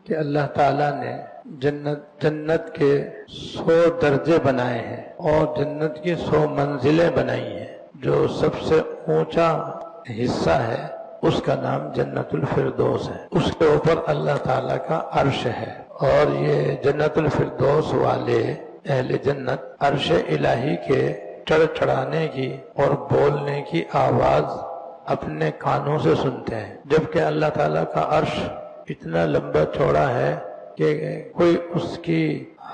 کہ اللہ تعالیٰ نے جنت کے 100 درجے بنائے ہیں اور جنت کی 100 منزلیں بنائی ہیں۔ جو سب سے اونچا حصہ ہے اس کا نام جنت الفردوس ہے، اس کے اوپر اللہ تعالیٰ کا عرش ہے، اور یہ جنت الفردوس والے اہل جنت عرش الہی کے چڑھانے کی اور بولنے کی آواز اپنے کانوں سے سنتے ہیں، جبکہ اللہ تعالیٰ کا عرش اتنا لمبا چوڑا ہے کہ کوئی اس کی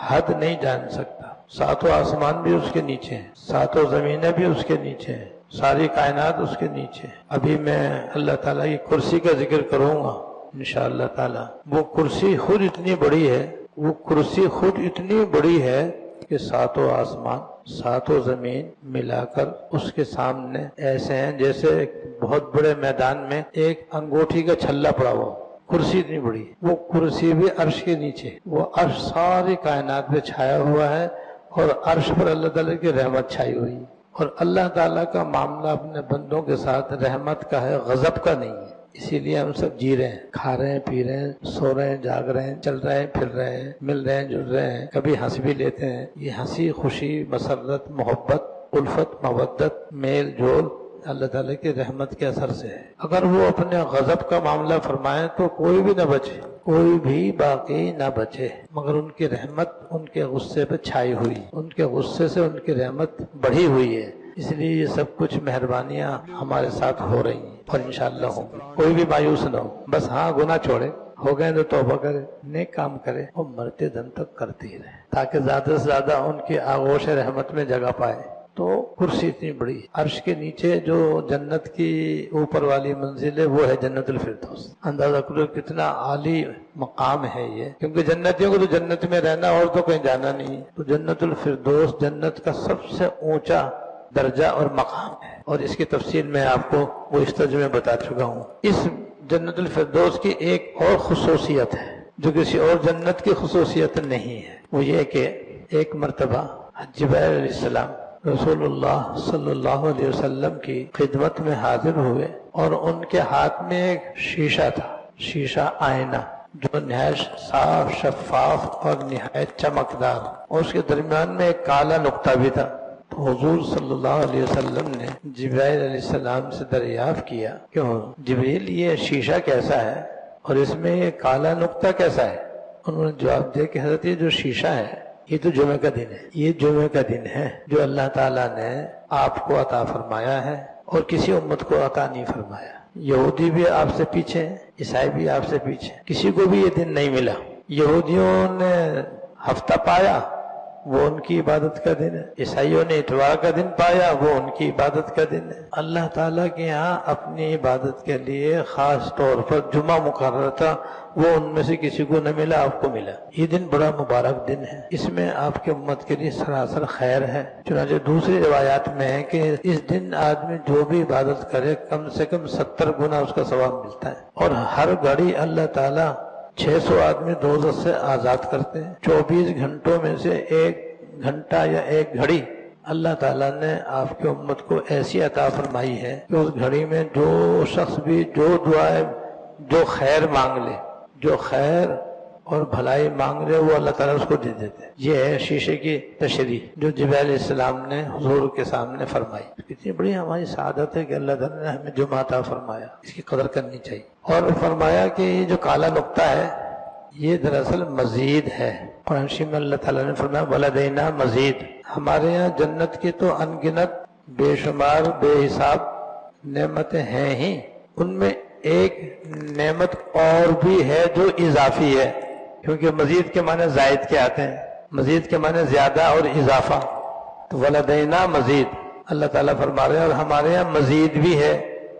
حد نہیں جان سکتا۔ 7 آسمان بھی اس کے نیچے ہیں، 7 زمینیں بھی اس کے نیچے ہیں، ساری کائنات اس کے نیچے ہیں۔ ابھی میں اللہ تعالیٰ کی کرسی کا ذکر کروں گا انشاءاللہ تعالیٰ۔ وہ کرسی خود اتنی بڑی ہے، وہ کرسی خود اتنی بڑی ہے کہ 7 آسمان 7 زمین ملا کر اس کے سامنے ایسے ہیں جیسے ایک بہت بڑے میدان میں ایک انگوٹھی کا چھلا پڑا ہوا۔ کرسی اتنی بڑی، وہ کرسی بھی عرش کے نیچے، وہ عرش ساری کائنات پہ چھایا ہوا ہے، اور عرش پر اللہ تعالیٰ کی رحمت چھائی ہوئی ہے۔ اور اللہ تعالیٰ کا معاملہ اپنے بندوں کے ساتھ رحمت کا ہے، غضب کا نہیں ہے۔ اسی لیے ہم سب جی رہے ہیں، کھا رہے ہیں، پی رہے ہیں، سو رہے ہیں، جاگ رہے ہیں، چل رہے ہیں، پھر رہے ہیں، مل رہے ہیں، جڑ رہے ہیں، کبھی ہنس بھی لیتے ہیں۔ یہ ہنسی، خوشی، مسرت، محبت، الفت، مودت، میل جول اللہ تعالیٰ کی رحمت کے اثر سے ہے۔ اگر وہ اپنے غضب کا معاملہ فرمائیں تو کوئی بھی نہ بچے، کوئی بھی باقی نہ بچے، مگر ان کی رحمت ان کے غصے پہ چھائی ہوئی، ان کے غصے سے ان کی رحمت بڑھی ہوئی ہے۔ اس لیے یہ سب کچھ مہربانیاں ہمارے ساتھ ہو رہی ہیں اور انشاءاللہ ہوں گی۔ کوئی بھی مایوس نہ ہو، بس ہاں گناہ چھوڑے، ہو گئے تو توبہ کرے، نیک کام کرے اور مرتے دم تک کرتے ہی رہے، تاکہ زیادہ سے زیادہ ان کی آغوش رحمت میں جگہ پائے۔ تو کرسی اتنی بڑی، عرش کے نیچے جو جنت کی اوپر والی منزل ہے وہ ہے جنت الفردوس۔ اندازہ کرو کتنا عالی مقام ہے یہ، کیونکہ جنتیوں کو تو جنت میں رہنا اور تو کہیں جانا نہیں، تو جنت الفردوس جنت کا سب سے اونچا درجہ اور مقام ہے، اور اس کی تفصیل میں آپ کو وہ اس ترجمے میں بتا چکا ہوں۔ اس جنت الفردوس کی ایک اور خصوصیت ہے جو کسی اور جنت کی خصوصیت نہیں ہے، وہ یہ کہ ایک مرتبہ جبرائیل علیہ السلام رسول اللہ صلی اللہ علیہ وسلم کی خدمت میں حاضر ہوئے، اور ان کے ہاتھ میں ایک شیشہ تھا، شیشہ آئینہ جو نہایت صاف، شفاف اور نہایت چمکدار، اور اس کے درمیان میں ایک کالا نقطہ بھی تھا۔ تو حضور صلی اللہ علیہ وسلم نے جبرائیل علیہ السلام سے دریافت کیا کہ جبریل یہ شیشہ کیسا ہے اور اس میں یہ کالا نقطہ کیسا ہے؟ انہوں نے جواب دیا کہ حضرت یہ جو شیشہ ہے یہ تو جمعہ کا دن ہے، یہ جمعہ کا دن ہے جو اللہ تعالیٰ نے آپ کو عطا فرمایا ہے اور کسی امت کو عطا نہیں فرمایا۔ یہودی بھی آپ سے پیچھے ہیں، عیسائی بھی آپ سے پیچھے ہیں، کسی کو بھی یہ دن نہیں ملا۔ یہودیوں نے ہفتہ پایا، وہ ان کی عبادت کا دن ہے، عیسائیوں نے اتوار کا دن پایا، وہ ان کی عبادت کا دن ہے۔ اللہ تعالیٰ کے یہاں اپنی عبادت کے لیے خاص طور پر جمعہ مقرر تھا، وہ ان میں سے کسی کو نہ ملا، آپ کو ملا۔ یہ دن بڑا مبارک دن ہے، اس میں آپ کے امت کے لیے سراسر خیر ہے۔ چنانچہ دوسری روایات میں ہے کہ اس دن آدمی جو بھی عبادت کرے کم سے کم 70 گنا اس کا ثواب ملتا ہے، اور ہر گھڑی اللہ تعالیٰ 600 آدمی دوزخ سے آزاد کرتے ہیں۔ 24 گھنٹوں میں سے 1 گھنٹہ یا 1 گھڑی اللہ تعالیٰ نے آپ کی امت کو ایسی عطا فرمائی ہے کہ اس گھڑی میں جو شخص بھی جو دعائیں، جو خیر مانگ لے، جو خیر اور بھلائی مانگ لے، وہ اللہ تعالیٰ اس کو دے دیتے ہیں۔ یہ ہے شیشے کی تشریح جو جبرائیل علیہ السلام نے حضور کے سامنے فرمائی۔ کتنی بڑی ہماری سعادت ہے کہ اللہ تعالیٰ نے ہمیں جمعہ عطا فرمایا، اس کی قدر کرنی چاہیے۔ اور فرمایا کہ یہ جو کالا نقطہ ہے یہ دراصل مزید ہے۔ قرآن شریف میں اللہ تعالیٰ نے فرمایا وَلَدَيْنَا مزید، ہمارے یہاں جنت کی تو ان گنت بے شمار بے حساب نعمتیں ہیں ہی، ان میں ایک نعمت اور بھی ہے جو اضافی ہے، کیونکہ مزید کے معنی زائد کے آتے ہیں، مزید کے معنی زیادہ اور اضافہ، تو وَلَدَيْنَا مزید اللہ تعالیٰ فرما رہے ہیں اور ہمارے یہاں مزید بھی ہے،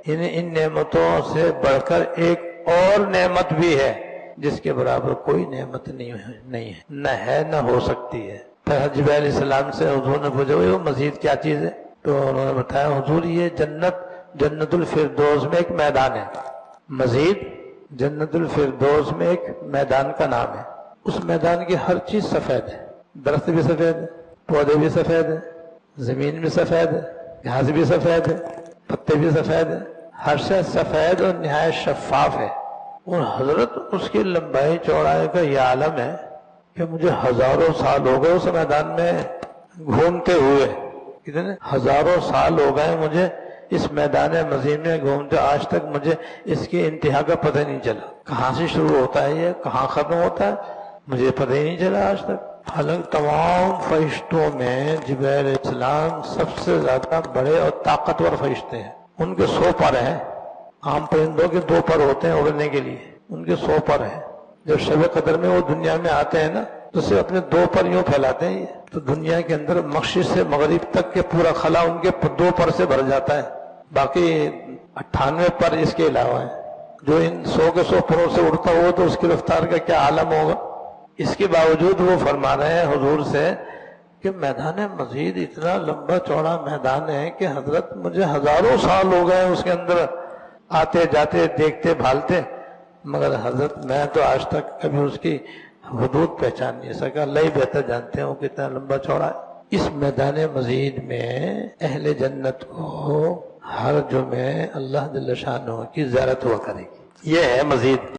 ان نعمتوں سے بڑھ کر ایک اور نعمت بھی ہے جس کے برابر کوئی نعمت نہیں ہے نہ ہو سکتی ہے۔ پھر جبرائیل علیہ السلام سے حضور نے پوچھا وہ مزید کیا چیز ہے؟ تو انہوں نے بتایا حضور یہ جنت الفردوس میں ایک میدان ہے، مزید جنت الفردوس میں ایک میدان کا نام ہے، اس میدان کی ہر چیز سفید ہے، درخت بھی سفید ہے، پودے بھی سفید ہیں، زمین بھی سفید ہے، گھاس بھی سفید ہے، پتے بھی سفید ہیں، ہر شے سفید اور نہایت شفاف ہے، اور حضرت اس کی لمبائی چوڑائی کا یہ عالم ہے کہ مجھے ہزاروں سال ہو گئے اس میدان میں گھومتے ہوئے، کتنے ہزاروں سال ہو گئے مجھے اس میدان مزید میں گھومتے، آج تک مجھے اس کی انتہا کا پتہ نہیں چلا، کہاں سے شروع ہوتا ہے یہ، کہاں ختم ہوتا ہے، مجھے پتہ ہی نہیں چلا آج تک۔ حالانکہ تمام فرشتوں میں جبرائیل علیہ السلام سب سے زیادہ بڑے اور طاقتور فرشتے ہیں، ان کے 100 پر ہیں۔ عام پرندوں کے 2 پر ہوتے ہیں اڑنے کے لیے، ان کے 100 پر ہیں۔ جب شب قدر میں وہ دنیا میں آتے ہیں نا تو صرف اپنے 2 پر یوں پھیلاتے ہیں، تو دنیا کے اندر مشرق سے مغرب تک کے پورا خلا ان کے 2 پر سے بھر جاتا ہے، باقی 98 پر اس کے علاوہ ہیں۔ جو ان 100 کے 100 پروں سے اڑتا ہو تو اس کی رفتار کا کیا عالم ہوگا۔ اس کے باوجود وہ فرما رہے ہیں حضور سے کہ میدان مزید اتنا لمبا چوڑا میدان ہے کہ حضرت مجھے ہزاروں سال ہو گئے اس کے اندر آتے جاتے دیکھتے بھالتے، مگر حضرت میں تو آج تک کبھی اس کی حدود پہچان نہیں سکا، اللہ ہی بہتر جانتے ہوں کتنا لمبا چوڑا ہے۔ اس میدان مزید میں اہل جنت کو ہر جمعے اللہ جل شانہ کی زیارت ہوا کرے گی، یہ ہے مزید۔